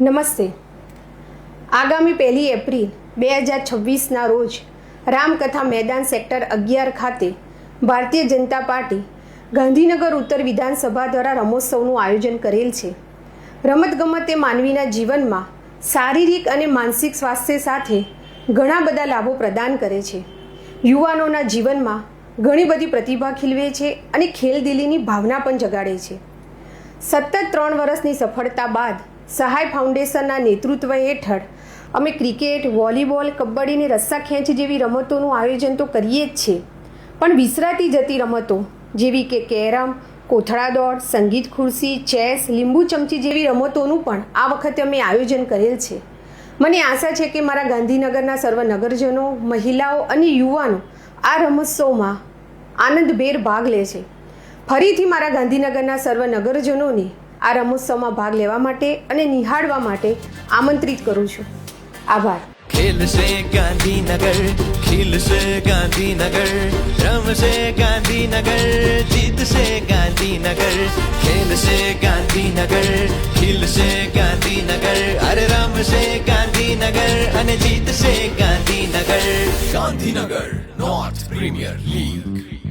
નમસ્તે. આગામી 1 એપ્રિલ 2026ના રોજ રામકથા મેદાન સેક્ટર 11 ખાતે ભારતીય જનતા પાર્ટી ગાંધીનગર ઉત્તર વિધાનસભા દ્વારા રમોત્સવનું આયોજન કરેલ છે. રમતગમત એ માનવીના જીવનમાં શારીરિક અને માનસિક સ્વાસ્થ્ય સાથે ઘણા બધા લાભો પ્રદાન કરે છે. યુવાનોના જીવનમાં ઘણી બધી પ્રતિભા ખીલવે છે અને ખેલદિલીની ભાવના પણ જગાડે છે. સતત 3 વર્ષની સફળતા બાદ સહાય ફાઉન્ડેશનના નેતૃત્વ હેઠળ અમે ક્રિકેટ, વોલીબોલ, કબડ્ડી અને રસ્સાખેંચ જેવી રમતોનું આયોજન તો કરીએ જ છીએ, પણ વિસરાતી જતી રમતો જેવી કે કેરમ, કોથળા દોડ, સંગીત ખુરશી, ચેસ, લીંબુ ચમચી જેવી રમતોનું પણ આ વખતે અમે આયોજન કરેલ છે. મને આશા છે કે મારા ગાંધીનગરના સર્વ નગરજનો, મહિલાઓ અને યુવાનો આ રમોત્સવમાં આનંદભેર ભાગ લે છે. ફરીથી મારા ગાંધીનગરના સર્વ નગરજનોને આ રમોત્સવમાં ભાગ લેવા માટે અને નિહાળવા માટે આમંત્રિત કરું છું. આભાર. खेल से गांधीनगर, खिल से गांधीनगर, रम से गांधीनगर, जीत से गांधीनगर. खेल से गांधीनगर, खिल से गांधीनगर, अरे रम से गांधीनगर, અને જીત से Gandhinagar. Gandhinagar north premier league.